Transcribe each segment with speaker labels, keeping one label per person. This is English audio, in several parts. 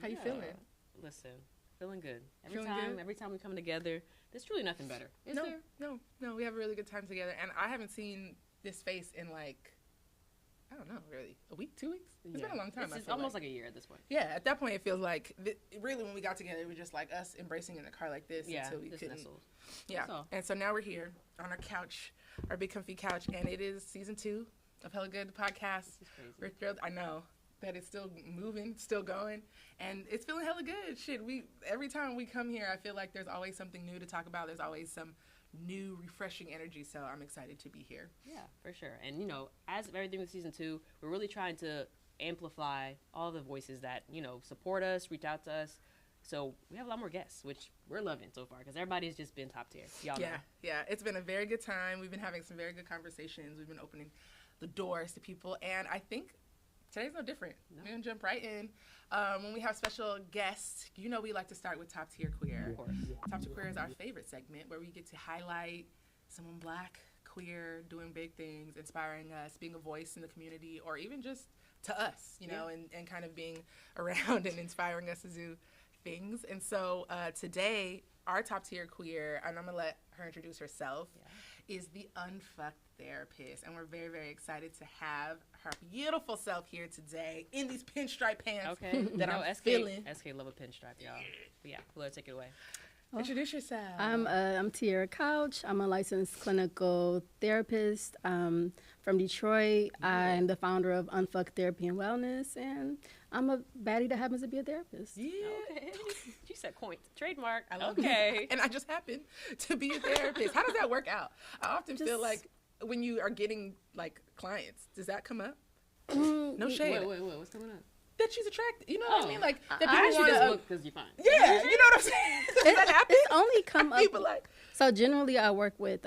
Speaker 1: How you feeling?
Speaker 2: Listen, feeling good.
Speaker 1: Feeling good?
Speaker 2: Every time we come together, there's truly nothing better. Is there?
Speaker 1: No. We have a really good time together, and I haven't seen this face in like, I don't know, really, a week, 2 weeks. It's been a long time.
Speaker 2: It's almost like a year at this point.
Speaker 1: Yeah, at that point it feels like really when we got together it was just like us embracing in the car like this until we couldn't.
Speaker 2: Nestled.
Speaker 1: Yeah, and so now we're here on our couch, our big comfy couch, and it is season 2 of Hella Good podcast. We're thrilled. I know that it's still moving, still going, and it's feeling hella good. Shit, every time we come here, I feel like there's always something new to talk about. There's always some new, refreshing energy, so I'm excited to be here.
Speaker 2: Yeah, for sure. And, you know, as of everything with season 2, we're really trying to amplify all the voices that, you know, support us, reach out to us. So we have a lot more guests, which we're loving so far, because everybody's just been top tier. Y'all know.
Speaker 1: Yeah, it's been a very good time. We've been having some very good conversations. We've been opening the doors to people, and I think today's no different. We're going to jump right in. When we have special guests, you know we like to start with Top Tier Queer.
Speaker 2: Of course.
Speaker 1: Top Tier Queer is our favorite segment where we get to highlight someone Black, queer, doing big things, inspiring us, being a voice in the community, or even just to us, you know, and kind of being around and inspiring us to do things. And so today, our Top Tier Queer, and I'm going to let her introduce herself, is the Unfcked Therapist. And we're very, very excited to have her beautiful self here today in these pinstripe pants that I'm feeling.
Speaker 2: SK love a pinstripe, y'all. But yeah, we'll take it away.
Speaker 1: Introduce yourself.
Speaker 3: I'm Tiera Couch. I'm a licensed clinical therapist from Detroit. I'm the founder of Unfcked Therapy and Wellness, and I'm a baddie that happens to be a therapist.
Speaker 2: Yeah. Okay. She said coin. Trademark.
Speaker 1: I love it. And I just happen to be a therapist. How does that work out? I often feel like when you are getting, like, clients, does that come up? No shade.
Speaker 2: Wait, what's coming up?
Speaker 1: That she's attracted. You know what I mean? Like, that
Speaker 2: I
Speaker 1: people
Speaker 2: want
Speaker 1: want
Speaker 2: to because you're fine.
Speaker 1: Yeah, you know what I'm saying? Does that happen?
Speaker 3: It's only come up.
Speaker 1: People like.
Speaker 3: So generally, I work with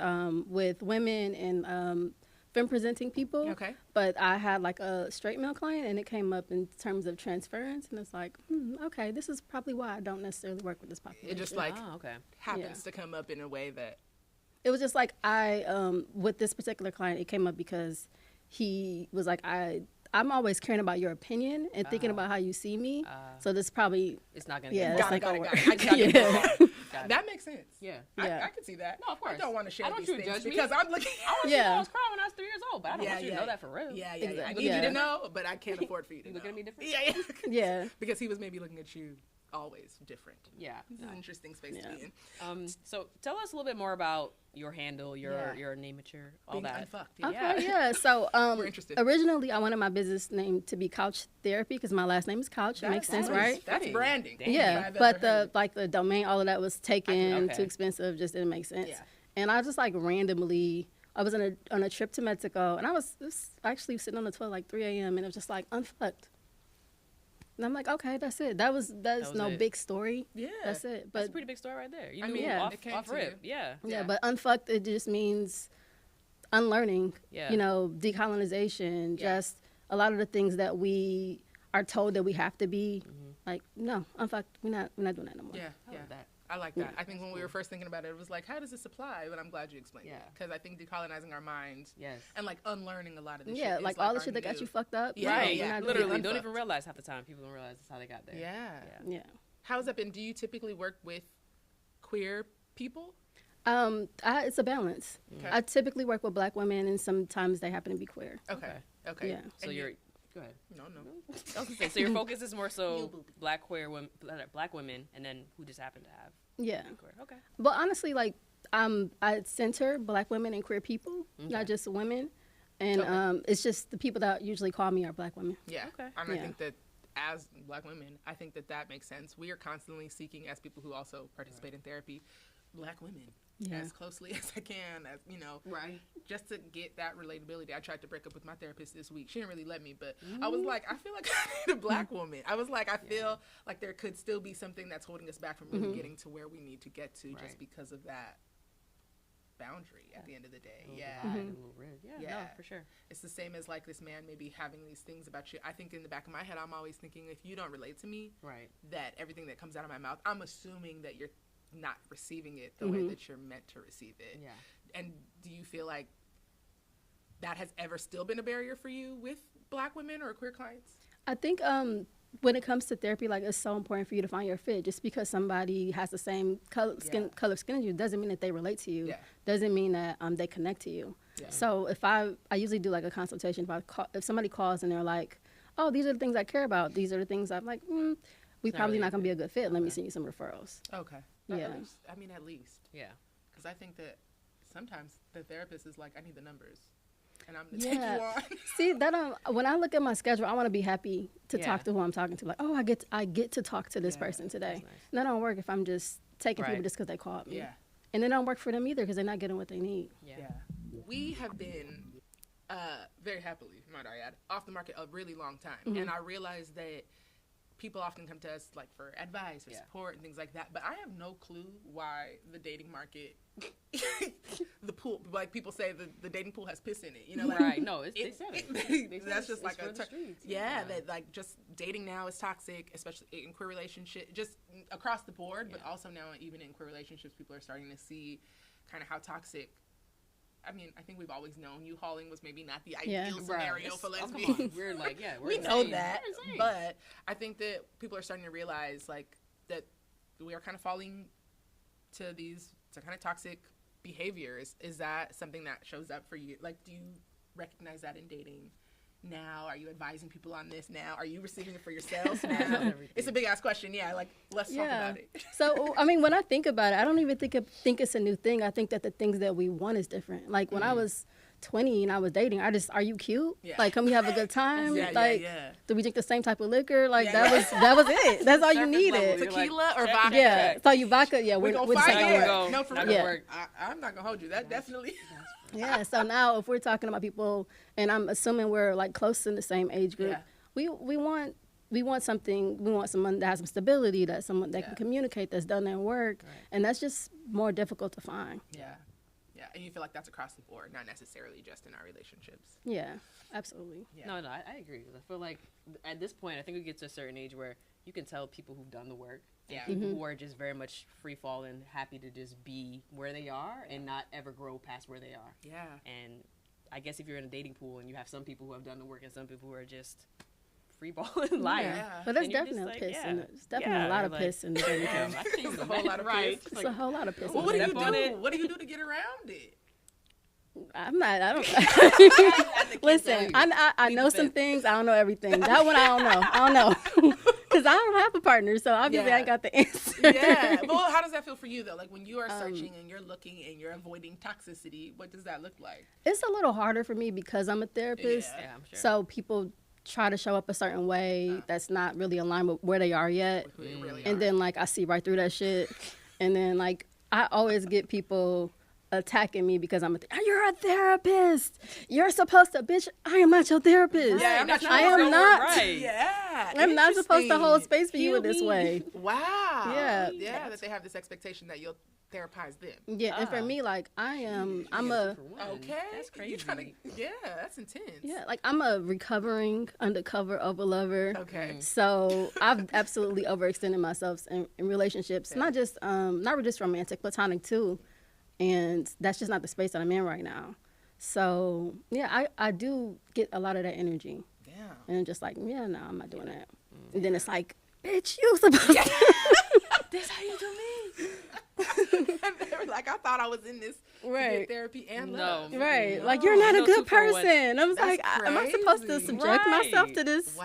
Speaker 3: women and femme presenting people.
Speaker 1: Okay.
Speaker 3: But I had like a straight male client, and it came up in terms of transference, and it's like, okay, this is probably why I don't necessarily work with this population.
Speaker 1: It just like happens to come up in a way that.
Speaker 3: It was just like with this particular client, it came up because he was like, I'm always caring about your opinion and thinking about how you see me. So this probably
Speaker 2: it's not gonna get
Speaker 1: got it. That makes sense.
Speaker 2: Yeah.
Speaker 1: I can see that.
Speaker 2: No, of course.
Speaker 1: I don't want to share
Speaker 2: I don't
Speaker 1: these
Speaker 2: want you to
Speaker 1: things
Speaker 2: judge me.
Speaker 1: because I'm looking.
Speaker 2: I want you to know I was crying when I was 3 years old, but I don't want you to know that for real.
Speaker 1: Yeah.
Speaker 3: Exactly.
Speaker 1: I need you to know, but I can't afford for you to know.
Speaker 2: Looking at me different?
Speaker 1: Yeah. Because he was maybe looking at you always different.
Speaker 2: Yeah.
Speaker 1: This is an interesting space to be in.
Speaker 2: So tell us a little bit more about your handle, your name, all
Speaker 1: being
Speaker 2: that.
Speaker 1: Unfucked.
Speaker 3: Okay, yeah. So
Speaker 1: we're interested.
Speaker 3: Originally, I wanted my business name to be Couch Therapy because my last name is Couch. It makes sense, right?
Speaker 1: That's branding.
Speaker 3: Yeah, but the domain, all of that was taken, too expensive, just didn't make sense.
Speaker 1: Yeah.
Speaker 3: And I just like randomly, I was on a trip to Mexico, and I was actually sitting on the toilet like 3 a.m. and it was just like Unfucked. And I'm like, okay, that's it. That's no big story.
Speaker 1: Yeah.
Speaker 3: That's it. But
Speaker 2: that's a pretty big story right there. You off rip. Yeah.
Speaker 3: Yeah, but Unfucked, it just means unlearning, decolonization, just a lot of the things that we are told that we have to be. Like, no, Unfucked, we're not doing that no more.
Speaker 1: Yeah, I like that. I think when we were first thinking about it, it was like, how does this apply? But I'm glad you explained it. Because I think decolonizing our minds and like unlearning a lot of the shit.
Speaker 3: Yeah, like all the shit that got you fucked up.
Speaker 2: Right, literally. Don't even realize half the time. People don't realize that's how they got there.
Speaker 3: Yeah.
Speaker 1: How's that been? Do you typically work with queer people?
Speaker 3: It's a balance. Okay. I typically work with Black women, and sometimes they happen to be queer.
Speaker 1: Okay.
Speaker 3: Yeah.
Speaker 2: So you're... Go ahead.
Speaker 1: No.
Speaker 2: I was gonna say, so your focus is more so Black women, and then who just happen to have queer. Okay.
Speaker 3: But honestly, like I center Black women and queer people, not just women, and it's just the people that usually call me are Black women.
Speaker 1: Yeah. Okay. And I think that as Black women, I think that makes sense. We are constantly seeking, as people who also participate in therapy, Black women. As closely as I can, as just to get that relatability. I tried to break up with my therapist this week. She didn't really let me, but I was like, I feel like I need a Black woman. I was like, I feel like there could still be something that's holding us back from really getting to where we need to get to, just because of that boundary at the end of the day.
Speaker 2: No, for sure.
Speaker 1: It's the same as like this man maybe having these things about you. I think in the back of my head, I'm always thinking, if you don't relate to me, that everything that comes out of my mouth, I'm assuming that you're not receiving it the way that you're meant to receive it. Yeah. And do you feel like that has ever still been a barrier for you with Black women or queer clients?
Speaker 3: I think when it comes to therapy, like, it's so important for you to find your fit. Just because somebody has the same color of skin as you doesn't mean that they relate to you. Doesn't mean that they connect to you. So if I usually do like a consultation. If somebody calls and they're like, oh, these are the things I care about, these are the things I'm like, we probably not gonna be a good fit. Let me send you some referrals.
Speaker 1: Okay.
Speaker 3: Yeah.
Speaker 1: At least.
Speaker 2: Yeah.
Speaker 1: Because I think that sometimes the therapist is like, I need the numbers. And I'm going to take you on.
Speaker 3: See, when I look at my schedule, I want to be happy to talk to who I'm talking to. Like, oh, I get to talk to this person today. Nice. And that don't work if I'm just taking people just because they called me. Yeah. And it don't work for them either because they're not getting what they need.
Speaker 1: Yeah. We have been, very happily, might I add, off the market a really long time. Mm-hmm. And I realize that people often come to us like for advice or support and things like that, but I have no clue why the dating market, the pool, like people say the dating pool has piss in it, you know? Like,
Speaker 2: right? No,
Speaker 1: that's just like a that like just dating now is toxic, especially in queer relationships, just across the board, but also now even in queer relationships, people are starting to see kind of how toxic. I mean, I think we've always known U-hauling was maybe not the ideal scenario for lesbians.
Speaker 2: We're like,
Speaker 1: we know that, but I think that people are starting to realize like that we are kind of falling to these kind of toxic behaviors. Is that something that shows up for you? Like, do you recognize that in dating now? Are you advising people on this now? Are you receiving it for yourselves now? It's a big ass question. Yeah, like let's talk about it.
Speaker 3: So I mean, when I think about it, I don't even think it's a new thing. I think that the things that we want is different. Like when I was 20 and I was dating, are you cute? Yeah. Like, can we have a good time? Do we drink the same type of liquor? Like that was it. That's all you needed.
Speaker 1: Tequila or vodka?
Speaker 3: Yeah. So you vodka? Yeah,
Speaker 1: we're
Speaker 3: gonna fight.
Speaker 1: No, for real. I'm not gonna hold you. That definitely.
Speaker 3: Yeah, so now if we're talking about people, and I'm assuming we're like close in the same age group, we want something. We want someone that has some stability, that someone that can communicate, that's done their work, and that's just more difficult to find.
Speaker 1: Yeah, and you feel like that's across the board, not necessarily just in our relationships.
Speaker 3: Yeah, absolutely.
Speaker 2: Yeah. No, I agree. I feel like at this point, I think we get to a certain age where you can tell people who've done the work. Yeah. People who are just very much free falling, happy to just be where they are and not ever grow past where they are.
Speaker 1: Yeah.
Speaker 2: And I guess if you're in a dating pool and you have some people who have done the work and some people who are just free balling life.
Speaker 3: Yeah. But there's definitely piss in it. There's definitely a lot of piss in the dating pool.
Speaker 1: It's a whole lot of piss.
Speaker 3: It's a whole lot of piss.
Speaker 1: Well, what do you do? What do you do to get around it?
Speaker 3: I don't. Listen, I know some things. I don't know everything. That one I don't know. Because I don't have a partner, so obviously I got the answer.
Speaker 1: Yeah. Well, how does that feel for you, though? Like, when you are searching and you're looking and you're avoiding toxicity, what does that look like?
Speaker 3: It's a little harder for me because I'm a therapist. Yeah, I'm sure. So people try to show up a certain way that's not really aligned with where they are yet. And then, like, I see right through that shit. And then, like, I always get people attacking me because you're a therapist. You're supposed to, bitch, I am not your therapist.
Speaker 1: Yeah,
Speaker 3: I am not.
Speaker 1: Right. Yeah.
Speaker 3: I'm not supposed to hold space for you in this way.
Speaker 1: Wow. Yeah, that they have this expectation that you'll therapize them.
Speaker 3: Yeah, and for me, like, I'm
Speaker 1: okay.
Speaker 2: That's crazy.
Speaker 1: That's intense.
Speaker 3: Yeah, like, I'm a recovering undercover overlover.
Speaker 1: Okay.
Speaker 3: So I've absolutely overextended myself in relationships, not just romantic, platonic too. And that's just not the space that I'm in right now. So, yeah, I do get a lot of that energy.
Speaker 1: Yeah.
Speaker 3: And I'm just like, no, I'm not doing that. And then it's like, bitch, you supposed to.
Speaker 1: This how you do me. And they were like, I thought I was in this to get therapy and love.
Speaker 3: Right. No. Like, you're not a good person. I was like, am I supposed to subject myself to this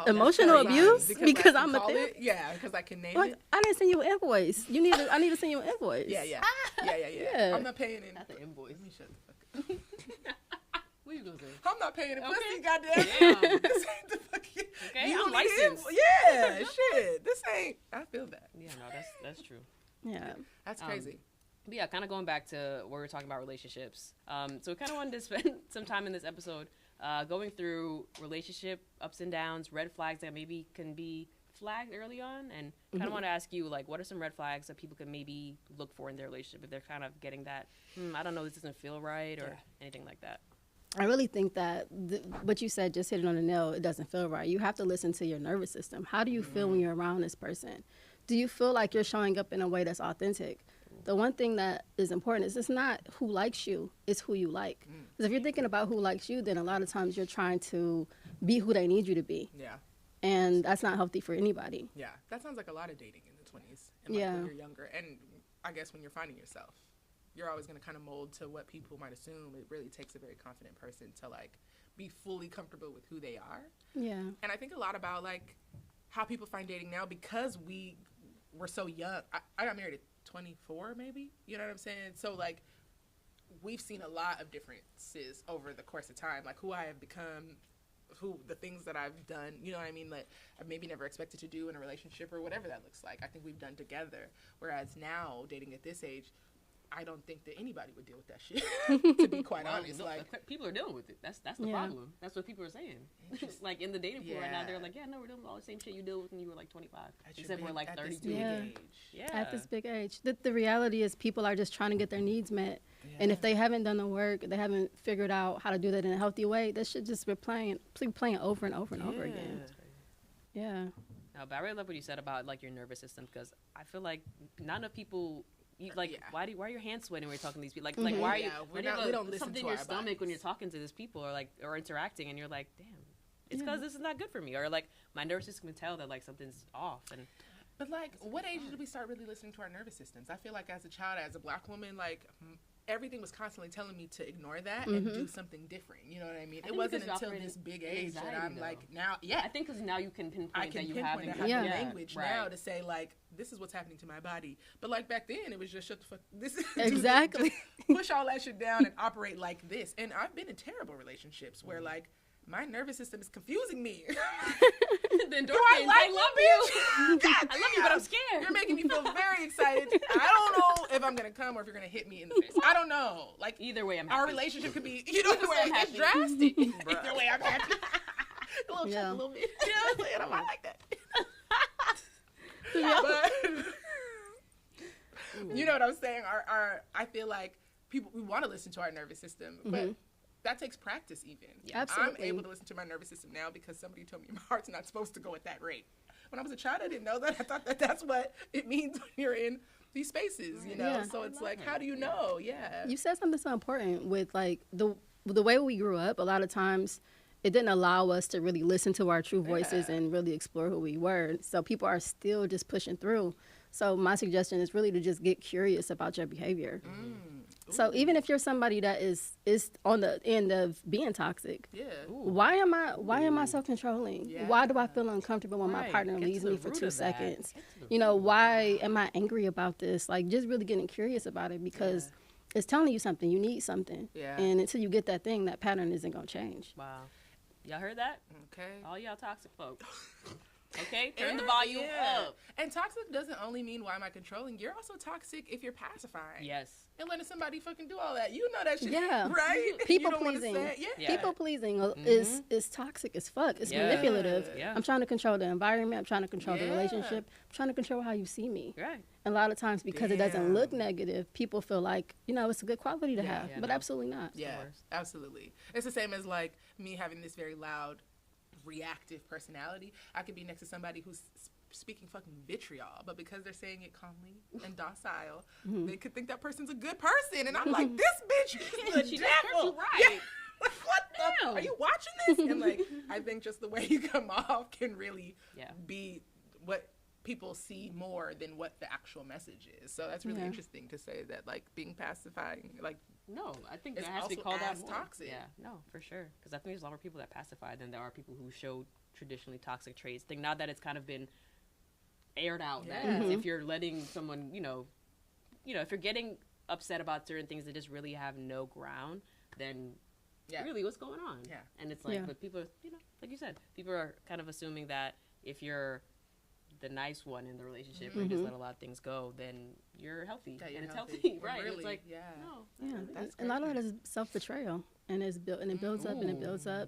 Speaker 3: emotional abuse because I'm a therapist?
Speaker 1: Yeah, because I can name it.
Speaker 3: I didn't send you an invoice. I need to send you an invoice.
Speaker 1: Yeah. I'm not paying it.
Speaker 2: Not the invoice.
Speaker 1: Let me shut the fuck up.
Speaker 2: What you gonna say?
Speaker 1: I'm not paying the pussy, goddamn. This ain't the fucking.
Speaker 2: Okay, I'm licensed.
Speaker 1: Yeah, shit. This ain't. I feel that.
Speaker 2: Yeah, no, that's true.
Speaker 3: Yeah,
Speaker 1: that's crazy.
Speaker 2: But yeah, kind of going back to where we're talking about relationships. So we kind of wanted to spend some time in this episode going through relationship ups and downs, red flags that maybe can be flagged early on, and kind of want to ask you, like, what are some red flags that people can maybe look for in their relationship if they're kind of getting that, I don't know, this doesn't feel right or anything like that.
Speaker 3: I really think that what you said just hit it on the nail. It doesn't feel right. You have to listen to your nervous system. How do you feel when you're around this person? Do you feel like you're showing up in a way that's authentic? The one thing that is important is it's not who likes you, it's who you like. Because if you're thinking about who likes you, then a lot of times you're trying to be who they need you to be.
Speaker 1: Yeah.
Speaker 3: and that's not healthy for anybody.
Speaker 1: Yeah, that sounds like a lot of dating in the 20s and like when you're younger. And I guess when you're finding yourself, you're always going to kind of mold to what people might assume. It really takes a very confident person to like be fully comfortable with who they are.
Speaker 3: Yeah.
Speaker 1: And I think a lot about like how people find dating now because we were so young. I got married at 24 maybe, you know what I'm saying? So like we've seen a lot of differences over the course of time, like who I have become, who the things that I've done, you know what I mean, like I maybe never expected to do in a relationship or whatever that looks like. I think we've done together. Whereas now, dating at this age, I don't think that anybody would deal with that shit. To be quite honest, like
Speaker 2: people are dealing with it. That's the problem. That's what people are saying. Like in the dating pool right now, they're like, yeah, no, we're doing all the same shit you deal with when you were like 25, except we're like 32.
Speaker 3: At this big age. The reality is people are just trying to get their needs met. Yeah. And if they haven't done the work, they haven't figured out how to do that in a healthy way, that should just be playing over and over and over again. Yeah.
Speaker 2: No, but I really love what you said about like your nervous system, because I feel like not enough people. Why are your hands sweating when you're talking to these people? Like why are you? We don't listen something in your stomach bodies when you're talking to these people or interacting, and you're like, damn, it's because this is not good for me, or like my nervous system can tell that like something's off.
Speaker 1: But like, what age did we start really listening to our nervous systems? I feel like as a child, as a Black woman, like everything was constantly telling me to ignore that and do something different. You know what I mean? It wasn't until this big age that I'm like, now, I
Speaker 2: think because now you can pinpoint that you have
Speaker 1: the language now to say like, this is what's happening to my body. But like back then, it was just shut the fuck. This
Speaker 3: exactly
Speaker 1: push all that shit down and operate like this. And I've been in terrible relationships where like my nervous system is confusing me.
Speaker 2: Then I love you.
Speaker 1: God,
Speaker 2: I love you, but I'm scared.
Speaker 1: You're making me feel very excited. I don't know if I'm gonna come or if you're gonna hit me in the face. I don't know. Like
Speaker 2: either way, I'm happy.
Speaker 1: Our relationship could be, you know, it's drastic. Either way, I'm happy. A little check, a little bit. You know what I'm saying? I like that. But you know what I'm saying? I feel like we want to listen to our nervous system, but that takes practice even.
Speaker 3: Yeah. Absolutely.
Speaker 1: I'm able to listen to my nervous system now because somebody told me my heart's not supposed to go at that rate. When I was a child, I didn't know that. I thought that that's what it means when you're in these spaces, you know? Yeah. So it's like, how do you know? Yeah.
Speaker 3: You said something so important with like the way we grew up. A lot of times it didn't allow us to really listen to our true voices and really explore who we were. So people are still just pushing through. So my suggestion is really to just get curious about your behavior. So even if you're somebody that is on the end of being toxic, why am I self-controlling? Yeah. Why do I feel uncomfortable when my partner leaves me for 2 seconds? You know, why am I angry about this? Like just really getting curious about it because it's telling you something. You need something. Yeah. And until you get that thing, that pattern isn't going to change.
Speaker 2: Wow. Y'all heard that?
Speaker 1: Okay.
Speaker 2: All y'all toxic folks. Okay, turn the volume up.
Speaker 1: And toxic doesn't only mean why am I controlling. You're also toxic if you're pacifying.
Speaker 2: Yes.
Speaker 1: And letting somebody fucking do all that. You know that shit,
Speaker 3: yeah.
Speaker 1: right?
Speaker 3: People pleasing. People pleasing is toxic as fuck. It's manipulative. Yeah. I'm trying to control the environment. I'm trying to control the relationship. I'm trying to control how you see me.
Speaker 2: Right.
Speaker 3: And a lot of times because it doesn't look negative, people feel like, you know, it's a good quality to have. But absolutely not.
Speaker 1: Yeah, absolutely. It's the same as like me having this very loud, reactive personality. I could be next to somebody who's speaking fucking vitriol, but because they're saying it calmly and docile, they could think that person's a good person, and I'm like, this bitch is the devil.
Speaker 2: Right?
Speaker 1: Yeah. Like, what the? Are you watching this? And like, I think just the way you come off can really be what people see more than what the actual message is. So that's really interesting to say that, like, being pacifying, like.
Speaker 2: No, I think that has to be called out more.
Speaker 1: Toxic.
Speaker 2: Yeah, no, for sure. Because I think there's a lot more people that pacify than there are people who show traditionally toxic traits. I think now that it's kind of been aired out, that if you're letting someone, you know, if you're getting upset about certain things that just really have no ground, then really what's going on? Yeah. And it's like, but people, you know, like you said, people are kind of assuming that if you're the nice one in the relationship and just let a lot of things go, then you're healthy and it's healthy, right?
Speaker 1: Really,
Speaker 2: it's like,
Speaker 3: a lot of it is self-betrayal, and it builds up and it builds up,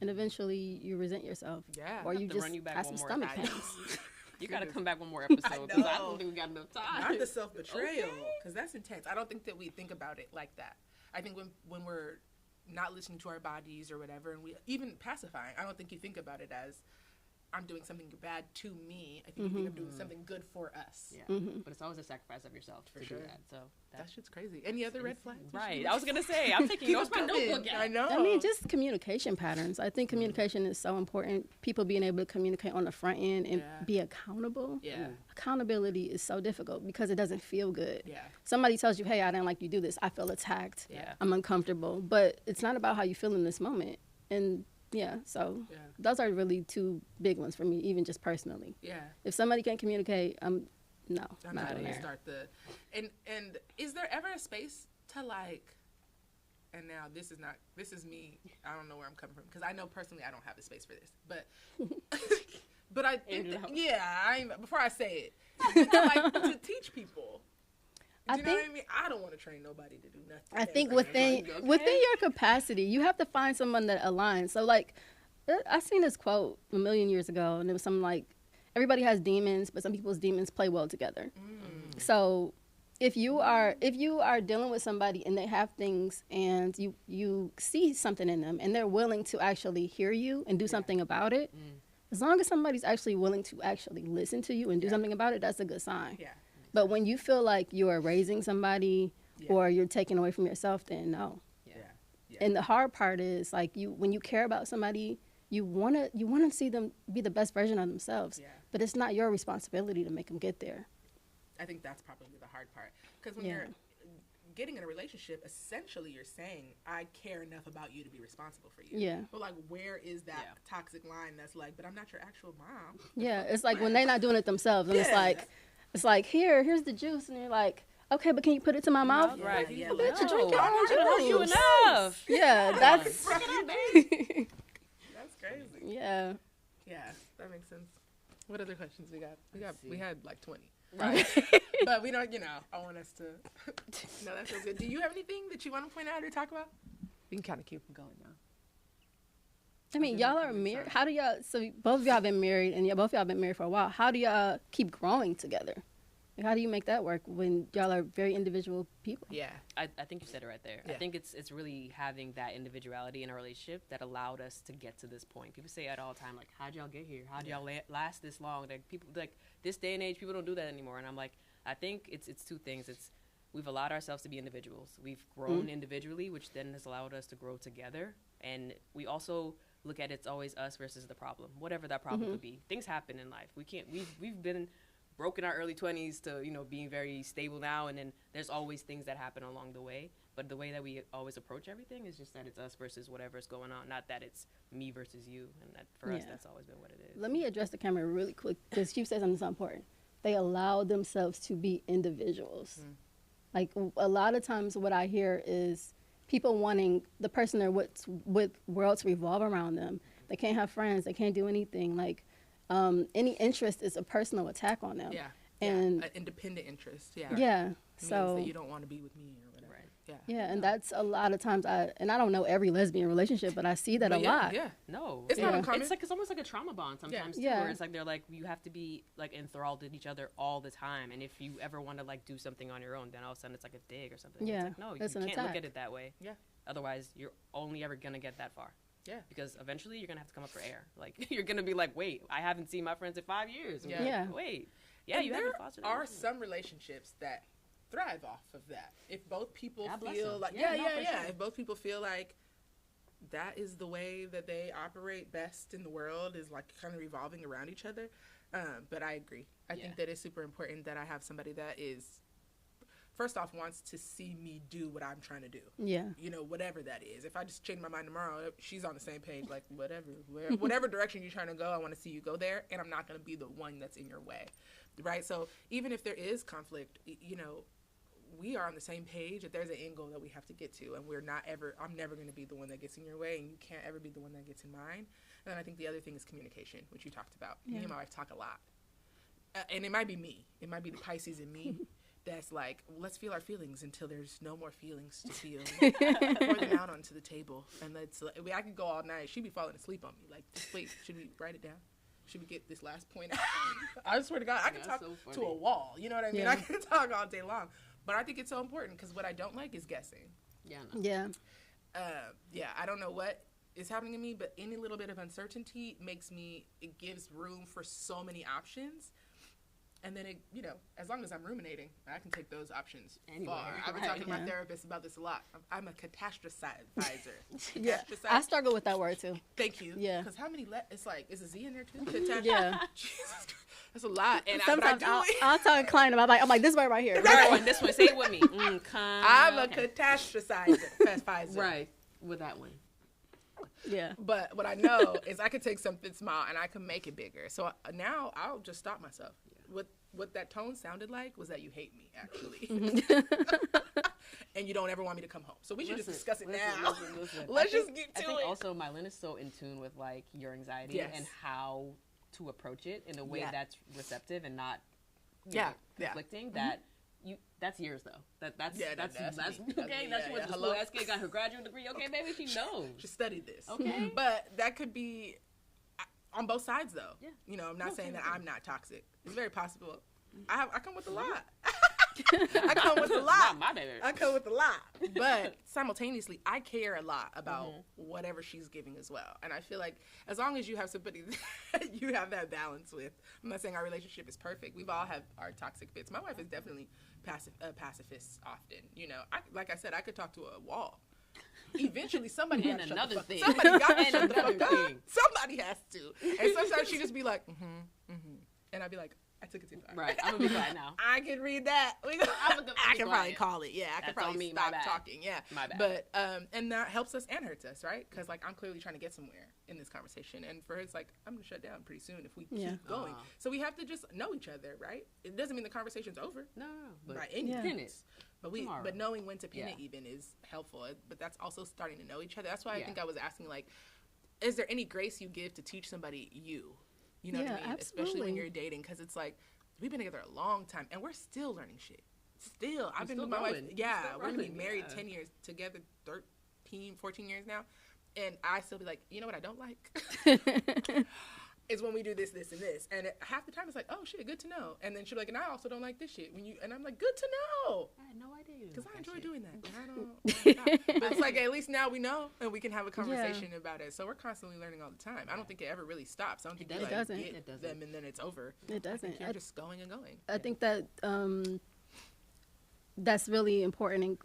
Speaker 3: and eventually you resent yourself, or you just have some stomach pains.
Speaker 2: You got to come back one more episode because I don't think we got enough time.
Speaker 1: Not the self-betrayal, because that's intense. I don't think that we think about it like that. I think when we're not listening to our bodies or whatever, and we even pacifying, I don't think you think about it as I'm doing something bad to me. I think you think I'm doing something good for us.
Speaker 2: Yeah, but it's always a sacrifice of yourself to do that. So
Speaker 1: that shit's crazy. Any other red flags?
Speaker 2: Right. I was gonna say. I'm thinking. What's my notebook?
Speaker 1: I know.
Speaker 3: I mean, just communication patterns. I think communication is so important. People being able to communicate on the front end and be accountable.
Speaker 1: Yeah.
Speaker 3: Accountability is so difficult because it doesn't feel good.
Speaker 1: Yeah.
Speaker 3: Somebody tells you, hey, I didn't like you do this. I feel attacked.
Speaker 2: Yeah.
Speaker 3: I'm uncomfortable. But it's not about how you feel in this moment. And so those are really two big ones for me, even just personally.
Speaker 1: Yeah.
Speaker 3: If somebody can't communicate, no,
Speaker 1: I'm
Speaker 3: not
Speaker 1: not
Speaker 3: doing
Speaker 1: gonna
Speaker 3: that.
Speaker 1: start the and is there ever a space to like, and now this is me, I don't know where I'm coming from because I know personally I don't have the space for this, but but I think before I say it, to, like, to teach people. Do you know what I mean? I don't want to train nobody to do nothing.
Speaker 3: I think within your capacity, you have to find someone that aligns. So, like, I seen this quote a million years ago, and it was something like, everybody has demons, but some people's demons play well together. So, if you are dealing with somebody and they have things, and you see something in them, and they're willing to actually hear you and do something about it, as long as somebody's actually willing to actually listen to you and do something about it, that's a good sign. Yeah. But when you feel like you are raising somebody or you're taking away from yourself, then no. Yeah. And the hard part is, like, when you care about somebody, you wanna see them be the best version of themselves. Yeah. But it's not your responsibility to make them get there.
Speaker 1: I think that's probably the hard part. Because when you're getting in a relationship, essentially you're saying, I care enough about you to be responsible for you. Yeah. But, like, where is that toxic line that's like, but I'm not your actual mom?
Speaker 3: Yeah, it's like when they're not doing it themselves, and it's like, here's the juice, and you're like, okay, but can you put it to my mouth?
Speaker 2: Right.
Speaker 3: Yeah, bitch, you drink your own juice.
Speaker 2: You enough.
Speaker 3: Yeah, that's
Speaker 1: that's crazy.
Speaker 3: Yeah.
Speaker 1: Yeah, that makes sense. What other questions we got? We had like 20. Right. But we don't, I want us to. No, that feels good. Do you have anything that you want to point out or talk about?
Speaker 2: We can kind of keep them going now.
Speaker 3: I mean, y'all are married. How do y'all? So both of y'all been married, and both of y'all been married for a while. How do y'all keep growing together? Like, how do you make that work when y'all are very individual people?
Speaker 2: Yeah, I think you said it right there. Yeah. I think it's really having that individuality in a relationship that allowed us to get to this point. People say it all the time, like, how'd y'all get here? How'd y'all last this long? Like, people, like, this day and age, people don't do that anymore. And I'm like, I think it's two things. We've allowed ourselves to be individuals. We've grown individually, which then has allowed us to grow together. And we also look at it's always us versus the problem, whatever that problem could be. Things happen in life. We've been broke in our early 20s to, being very stable now, and then there's always things that happen along the way. But the way that we always approach everything is just that it's us versus whatever's going on, not that it's me versus you. And that for us, that's always been what it is.
Speaker 3: Let me address the camera really quick, because you said something so important. They allow themselves to be individuals. Like, a lot of times what I hear is people wanting the person they're with world to revolve around them. They can't have friends. They can't do anything. Like, any interest is a personal attack on them.
Speaker 1: Yeah.
Speaker 3: And
Speaker 1: an independent interest. Yeah.
Speaker 3: Yeah.
Speaker 1: Means
Speaker 3: so
Speaker 1: that you don't want to be with me or whatever. Right. Yeah.
Speaker 3: Yeah, and that's a lot of times I don't know every lesbian relationship, but I see that a lot.
Speaker 1: Yeah.
Speaker 2: No.
Speaker 1: It's not uncommon.
Speaker 2: It's almost like a trauma bond sometimes too, where it's like they're like, you have to be like enthralled with each other all the time, and if you ever want to like do something on your own, then all of a sudden it's like a dig or something.
Speaker 3: Yeah.
Speaker 2: It's like, no, you
Speaker 3: it's
Speaker 2: can't
Speaker 3: attack.
Speaker 2: look at it that way.
Speaker 1: Yeah.
Speaker 2: Otherwise, you're only ever gonna get that far.
Speaker 1: Yeah.
Speaker 2: Because eventually you're going to have to come up for air. Like, you're going to be like, wait, I haven't seen my friends in 5 years.
Speaker 3: Yeah.
Speaker 2: Like, wait. Yeah,
Speaker 1: and
Speaker 2: you
Speaker 1: there
Speaker 2: haven't fostered
Speaker 1: are some relationships that thrive off of that. If both people
Speaker 2: God bless
Speaker 1: feel
Speaker 2: them.
Speaker 1: like,
Speaker 2: Sure.
Speaker 1: If both people feel like that is the way that they operate best in the world, is like kind of revolving around each other. But I agree. I think that it's super important that I have somebody that is, first off, wants to see me do what I'm trying to do.
Speaker 3: Yeah.
Speaker 1: Whatever that is. If I just change my mind tomorrow, she's on the same page. Like, whatever direction you're trying to go, I want to see you go there, and I'm not going to be the one that's in your way, right? So even if there is conflict, we are on the same page. That there's an end goal that we have to get to, and I'm never going to be the one that gets in your way, and you can't ever be the one that gets in mine. And then I think the other thing is communication, which you talked about. Me and my wife talk a lot, and it might be me. It might be the Pisces in me. That's like, let's feel our feelings until there's no more feelings to feel. Pour them out onto the table. And I could go all night. She'd be falling asleep on me. Like, wait, should we write it down? Should we get this last point out? I swear to God, I can talk to a wall. You know what I mean? Yeah. I can talk all day long. But I think it's so important because what I don't like is guessing.
Speaker 2: Yeah. No.
Speaker 3: Yeah.
Speaker 1: I don't know what is happening to me, but any little bit of uncertainty it gives room for so many options. And then it, as long as I'm ruminating, I can take those options far. I've been talking to my therapist about this a lot. I'm a catastrophizer.
Speaker 3: Yeah, I struggle with that word too.
Speaker 1: Thank you.
Speaker 3: Yeah.
Speaker 1: Because how many it's like, is a Z in there too? Catastrophe.
Speaker 3: Yeah.
Speaker 1: Jesus Christ. That's a lot. And
Speaker 3: sometimes I'll tell a client, I'm like, this word right here.
Speaker 2: This one, say it with me.
Speaker 1: I'm a catastrophizer.
Speaker 2: Right, with that one.
Speaker 3: Yeah.
Speaker 1: But what I know is I could take something small and I can make it bigger. So now I'll just stop myself. What that tone sounded like was that you hate me, actually. And you don't ever want me to come home. So we should just discuss it now. Let's just get to it.
Speaker 2: I think also Mylene is so in tune with like your anxiety and how to approach it in a way that's receptive and not conflicting. That that's years though. That's okay. That's she went to school. SK got her graduate degree. Okay, baby, she knows.
Speaker 1: She studied this.
Speaker 2: Okay,
Speaker 1: but that could be on both sides though.
Speaker 2: Yeah.
Speaker 1: I'm not saying that I'm not toxic. It's very possible. I come with a lot. I come with a lot.
Speaker 2: Not my baby.
Speaker 1: I come with a lot. But simultaneously, I care a lot about whatever she's giving as well. And I feel like as long as you have somebody that you have that balance with, I'm not saying our relationship is perfect. We've all had our toxic bits. My wife is definitely pacifist often. Like I said, I could talk to a wall. Eventually, somebody got to shut the fuck up. Somebody got to shut the fuck up. Somebody has to. And sometimes she just be like, and I'd be like, I took it too far.
Speaker 2: Right, I'm gonna be quiet now.
Speaker 1: I can read that. I can probably call it. Yeah, I can probably stop talking. Yeah,
Speaker 2: my bad.
Speaker 1: But and that helps us and hurts us, right? Because like I'm clearly trying to get somewhere in this conversation, and for her it's like I'm gonna shut down pretty soon if we keep going. So we have to just know each other, right? It doesn't mean the conversation's over.
Speaker 2: No, but
Speaker 1: by any means. But knowing when to pin it even is helpful. But that's also starting to know each other. That's why I think I was asking like, is there any grace you give to teach somebody you? You know what I mean?
Speaker 3: Absolutely.
Speaker 1: Especially when you're dating, because it's like, we've been together a long time, and we're still learning shit. I've been with my wife. Yeah, we're going to be married 10 years, together 13, 14 years now. And I still be like, you know what I don't like? Is when we do this, this, and this. And half the time it's like, oh, shit, good to know. And then she'll be like, and I also don't like this shit. And I'm like, good to know.
Speaker 2: I had no idea.
Speaker 1: Because I enjoy doing that. And I don't. But it's like, at least now we know, and we can have a conversation about it. So we're constantly learning all the time. I don't think it ever really stops. I don't think
Speaker 3: it doesn't.
Speaker 1: Get them and then it's over.
Speaker 3: It doesn't.
Speaker 1: I think you're just going and going.
Speaker 3: I think that that's really important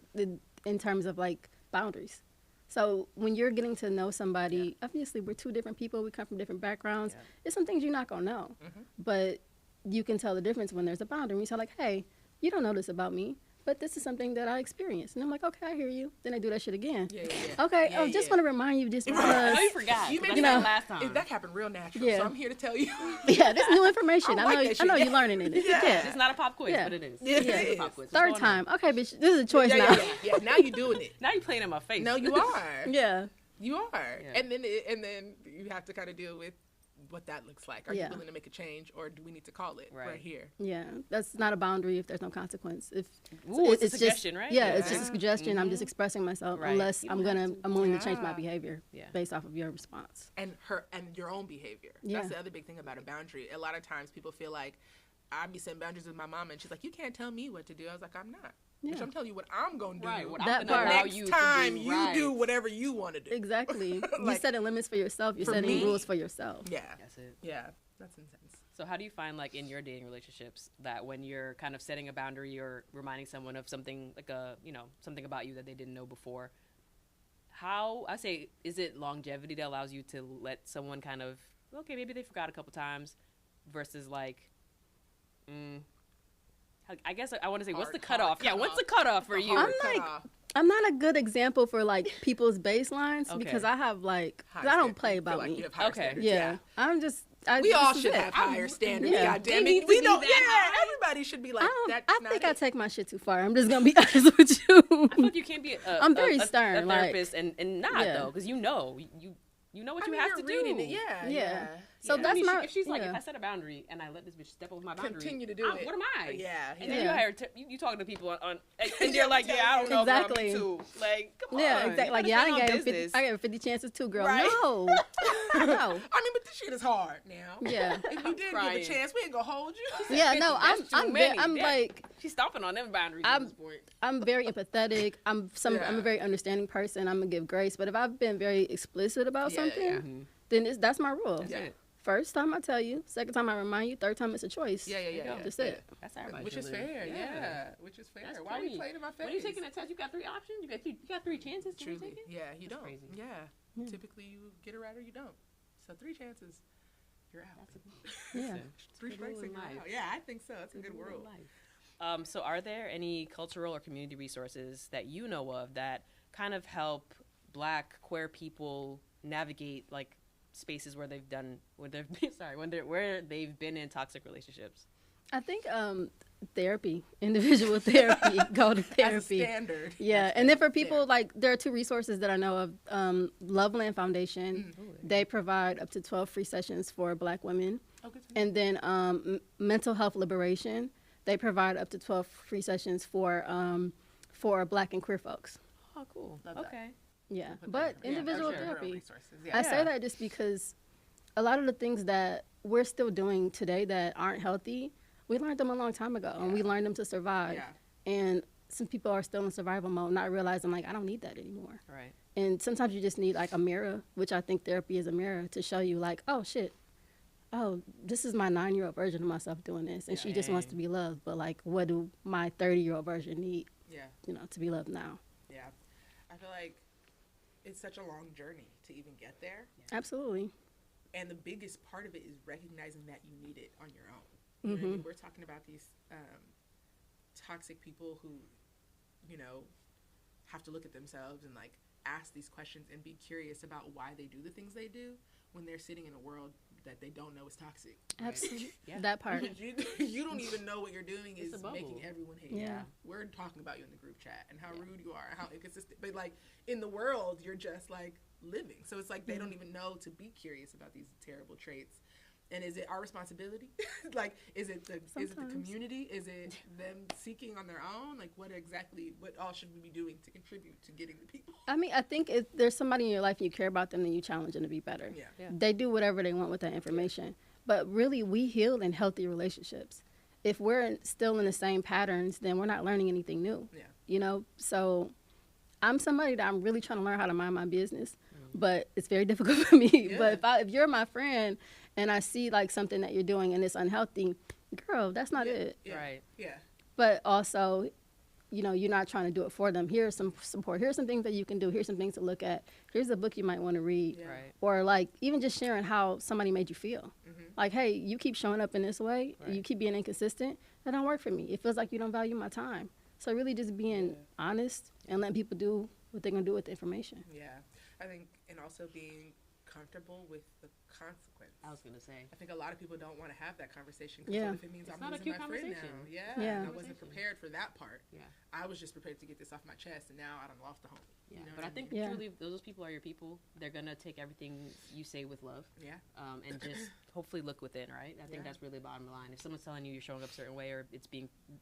Speaker 3: in terms of like boundaries. So when you're getting to know somebody, obviously we're two different people. We come from different backgrounds. There's some things you're not going to know. But you can tell the difference when there's a boundary. When you say like, hey, you don't know this about me, but this is something that I experienced. And I'm like, okay, I hear you. Then I do that shit again. Okay, just want to remind you just because.
Speaker 2: I know you forgot. You know, last time.
Speaker 1: That happened real natural. So I'm here to tell you.
Speaker 3: This is new information. I know you're learning it.
Speaker 2: It's not a pop quiz, but it is.
Speaker 1: It's
Speaker 2: a pop quiz.
Speaker 3: Third time. Okay, bitch, this is a choice now.
Speaker 1: Yeah, now you're doing it.
Speaker 2: Now you're playing in my face.
Speaker 1: No, you are.
Speaker 3: Yeah.
Speaker 1: You are.
Speaker 2: Yeah.
Speaker 1: And then you have to kind of deal with what that looks like. Are you willing to make a change, or do we need to call it right here?
Speaker 3: Yeah, that's not a boundary if there's no consequence. If
Speaker 2: it's a suggestion,
Speaker 3: just,
Speaker 2: right?
Speaker 3: Yeah, it's just a suggestion. I'm just expressing myself, unless I'm willing to change my behavior based off of your response
Speaker 1: and your own behavior. That's the other big thing about a boundary. A lot of times people feel like I'd be setting boundaries with my mom, and she's like, "You can't tell me what to do." I was like, "I'm not." Yeah. I'm telling you what I'm going to do.
Speaker 2: Right.
Speaker 1: Next time you do whatever you want to do.
Speaker 3: Exactly. You're setting limits for yourself. You're setting rules for yourself.
Speaker 1: Yeah.
Speaker 2: That's it.
Speaker 1: Yeah. That's intense.
Speaker 2: So how do you find, like, in your dating relationships that when you're kind of setting a boundary or reminding someone of something, like something about you that they didn't know before, is it longevity that allows you to let someone kind of, okay, maybe they forgot a couple times versus like, I guess I want to say, what's the cutoff? What's the cutoff for you?
Speaker 3: I'm not a good example for like people's baselines because I have like I don't play about
Speaker 1: like
Speaker 3: me.
Speaker 1: You have higher standards.
Speaker 3: Yeah. I'm just.
Speaker 1: We all should have higher standards. Yeah. God damn it. We don't. Everybody should be like that.
Speaker 3: I think I take my shit too far. I'm just gonna be honest with you.
Speaker 2: I feel like you can't be.
Speaker 3: I'm very stern.
Speaker 2: A therapist and not though, because you know what you have to do.
Speaker 1: Yeah.
Speaker 3: So that's
Speaker 2: if she's like, if I set a boundary and I let this bitch step over my boundary,
Speaker 1: continue to do it.
Speaker 2: What am I?
Speaker 1: Yeah.
Speaker 2: And then you talking to people on and they're like, I don't know,
Speaker 3: exactly.
Speaker 2: girl, me too. Like, come on.
Speaker 3: Yeah, exactly. Like, I gave her 50 chances too, girl. Right. No. No.
Speaker 1: I mean, but this shit is hard now.
Speaker 3: Yeah.
Speaker 1: If you did give a chance, we ain't gonna hold you.
Speaker 3: Yeah, no, I'm like,
Speaker 2: she's stomping on them boundaries at this point.
Speaker 3: I'm very empathetic. I'm a very understanding person. I'm gonna give grace. But if I've been very explicit about something, then that's my rule.
Speaker 2: That's it.
Speaker 3: First time I tell you, second time I remind you, third time it's a choice.
Speaker 1: Yeah.
Speaker 3: That's it.
Speaker 2: That's everybody.
Speaker 1: Which is fair. Yeah. Which is fair. Why are you playing in my face?
Speaker 2: When you taking that test, you got 3 options. You got 3 chances. To
Speaker 1: Truly.
Speaker 2: take it?
Speaker 1: Yeah, you
Speaker 2: That's
Speaker 1: don't.
Speaker 2: crazy.
Speaker 1: Yeah. Typically, you get it right or you don't. So 3 chances, you're out.
Speaker 3: Yeah.
Speaker 1: 3 strikes and you're out. Yeah, I think so. It's a good world.
Speaker 2: So are there any cultural or community resources that you know of that kind of help Black queer people navigate like spaces where they've been in toxic relationships?
Speaker 3: I think therapy, individual therapy, go to therapy.
Speaker 1: As a standard.
Speaker 3: Yeah, and then for people, like, there are 2 resources that I know of. Loveland Foundation, they provide up to 12 free sessions for Black women. And then Mental Health Liberation, they provide up to 12 free sessions for Black and queer folks.
Speaker 2: Oh, cool.
Speaker 1: Love
Speaker 2: okay.
Speaker 1: That.
Speaker 3: Yeah, but individual therapy.
Speaker 1: Yeah.
Speaker 3: I say that just because a lot of the things that we're still doing today that aren't healthy, we learned them a long time ago, and we learned them to survive.
Speaker 1: Yeah.
Speaker 3: And some people are still in survival mode, not realizing, like, I don't need that anymore.
Speaker 2: Right.
Speaker 3: And sometimes you just need, like, a mirror, which I think therapy is a mirror, to show you, like, oh, shit. Oh, this is my 9-year-old version of myself doing this, and she just wants to be loved. But, like, what do my 30-year-old version need, to be loved now?
Speaker 1: Yeah. I feel like it's such a long journey to even get there.
Speaker 3: Absolutely.
Speaker 1: And the biggest part of it is recognizing that you need it on your own. You know what I mean? We're talking about these toxic people who, have to look at themselves and, like, ask these questions and be curious about why they do the things they do when they're sitting in a world that they don't know is toxic. Right?
Speaker 3: Absolutely. That part.
Speaker 1: You don't even know what you're doing is making everyone hate you. We're talking about you in the group chat and how rude you are and how inconsistent. But, like, in the world, you're just, like, living. So it's like they don't even know to be curious about these terrible traits. And is it our responsibility? Like, is it the community? Is it them seeking on their own? Like, what all should we be doing to contribute to getting the people?
Speaker 3: I mean, I think if there's somebody in your life and you care about them, then you challenge them to be better.
Speaker 1: Yeah.
Speaker 3: They do whatever they want with that information. But really, we heal in healthy relationships. If we're still in the same patterns, then we're not learning anything new.
Speaker 1: Yeah.
Speaker 3: So I'm somebody that I'm really trying to learn how to mind my business, but it's very difficult for me. Yeah. But if you're my friend and I see, like, something that you're doing and it's unhealthy, girl, that's not it.
Speaker 1: Yeah. Right. Yeah.
Speaker 3: But also, you're not trying to do it for them. Here's some support. Here's some things that you can do. Here's some things to look at. Here's a book you might want to read.
Speaker 1: Yeah. Right.
Speaker 3: Or, like, even just sharing how somebody made you feel. Like, hey, you keep showing up in this way. Right. You keep being inconsistent. That don't work for me. It feels like you don't value my time. So really just being honest and letting people do what they're going to do with the information.
Speaker 1: Yeah. I think, and also being comfortable with the consequence.
Speaker 2: I was going to say.
Speaker 1: I think a lot of people don't want to have that conversation. What if it means I'm losing my friend now? Yeah. I wasn't prepared for that part. Yeah. I was just prepared to get this off my chest, and now I done lost the homie.
Speaker 2: Yeah. But I think truly those people are your people. They're going to take everything you say with love. Yeah. And just hopefully look within, right? I think that's really the bottom line. If someone's telling you you're showing up a certain way or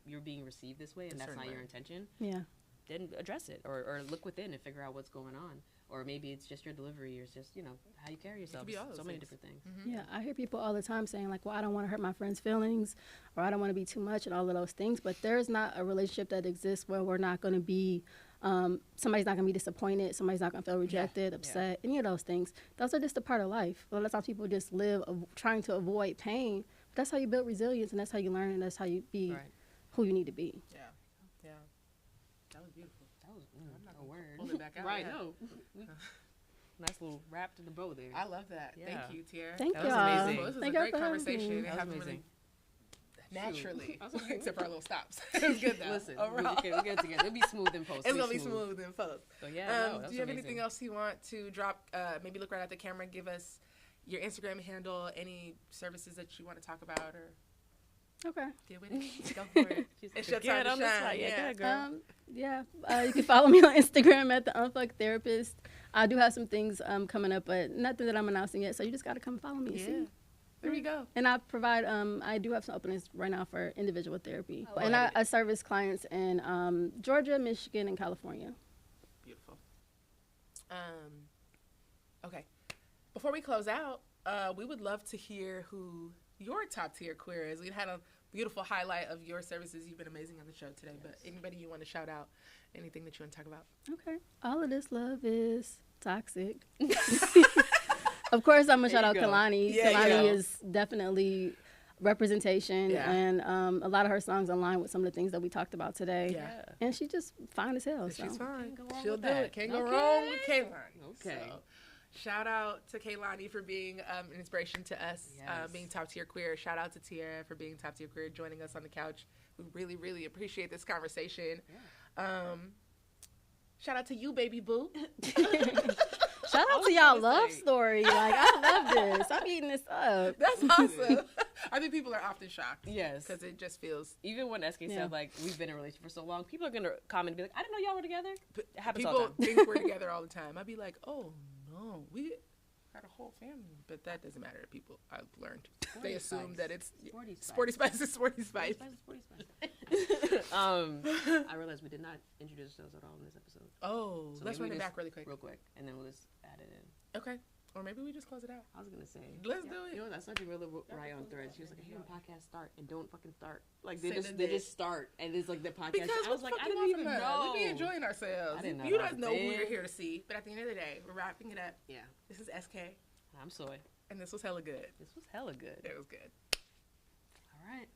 Speaker 2: you're being received this way and that's not your intention, then address it or look within and figure out what's going on. Or maybe it's just your delivery, or it's just, how you carry yourself. So many different things.
Speaker 3: Yeah, I hear people all the time saying, like, well, I don't want to hurt my friend's feelings, or I don't want to be too much, and all of those things. But there's not a relationship that exists where we're not going to be, somebody's not going to be disappointed, somebody's not going to feel rejected, upset, any of those things. Those are just a part of life. A lot of times people just live trying to avoid pain. But that's how you build resilience, and that's how you learn, and that's how you be who you need to be.
Speaker 1: Yeah. That was beautiful.
Speaker 2: That was a word.
Speaker 1: Pull it back out.
Speaker 2: Right, no. Nice little wrap to the bow there.
Speaker 1: I love that. Yeah. Thank you, Tiera.
Speaker 3: Thank you.
Speaker 1: That was amazing. This was a great
Speaker 2: conversation.
Speaker 1: That was amazing. Naturally, except for our little stops. It was good though.
Speaker 2: Listen, we'll get it together. It'll be smooth in post.
Speaker 1: It's gonna be smooth in post.
Speaker 2: So yeah,
Speaker 1: do you have anything else you want to drop? Maybe look right at the camera. Give us your Instagram handle. Any services that you want to talk about, or
Speaker 3: okay,
Speaker 1: get with it. Go for it. It's your time to shine.
Speaker 2: Yeah, girl.
Speaker 3: You can follow me on Instagram at the Unfcked Therapist. I do have some things coming up, but nothing that I'm announcing yet. So you just got to come follow me.
Speaker 1: Yeah.
Speaker 3: See?
Speaker 1: There you go.
Speaker 3: And I provide, I do have some openings right now for individual therapy.
Speaker 1: Oh,
Speaker 3: And I service clients in Georgia, Michigan, and California.
Speaker 1: Beautiful. Okay. Before we close out, we would love to hear who your top tier queer is. We had a beautiful highlight of your services. You've been amazing on the show today. Yes. But anybody you want to shout out, anything that you want to talk about?
Speaker 3: Okay. All of this love is toxic. Of course, I'm going to shout out Kalani.
Speaker 1: Yeah,
Speaker 3: Kalani is definitely representation, and a lot of her songs align with some of the things that we talked about today.
Speaker 1: Yeah.
Speaker 3: And she just fine as hell.
Speaker 1: She's
Speaker 3: so.
Speaker 1: fine. She'll do it. Can't go wrong with Kaylani. Okay. So, shout out to Kaylani for being an inspiration to us, being top tier queer. Shout out to Tiera for being top tier queer, joining us on the couch. We really, really appreciate this conversation. Yeah. Shout out to you, baby boo.
Speaker 3: Shout out to y'all love story. Like, I love this. I'm eating this up.
Speaker 1: That's awesome. I think people are often shocked.
Speaker 2: Yes.
Speaker 1: Because it just feels...
Speaker 2: Even when SK said, like, we've been in a relationship for so long, people are going to comment and be like, I didn't know y'all were together. It happens all the time.
Speaker 1: People think we're together all the time. I'd be like, oh, no. We got a whole family. But that doesn't matter to people. I've learned. They assume that it's... Sporty Spice is Sporty Spice.
Speaker 2: I realized we did not introduce ourselves at all in this episode.
Speaker 1: Oh, so let's run it back really quick.
Speaker 2: Real quick, and then we'll just add it in.
Speaker 1: Okay. Or maybe we just close it out.
Speaker 2: I was going to say.
Speaker 1: Let's do it.
Speaker 2: You know, that's such a really right on thread. She was like, hey, when podcasts start and don't fucking start. Like, they just start, and it's like the podcast.
Speaker 1: Because
Speaker 2: I was like, I didn't even know.
Speaker 1: We be enjoying ourselves.
Speaker 2: I didn't know.
Speaker 1: You guys know who you're here to see. But at the end of the day, we're wrapping it up.
Speaker 2: Yeah.
Speaker 1: This is SK.
Speaker 2: I'm Soy.
Speaker 1: And this was hella good.
Speaker 2: This was hella good.
Speaker 1: It was good.
Speaker 2: All right.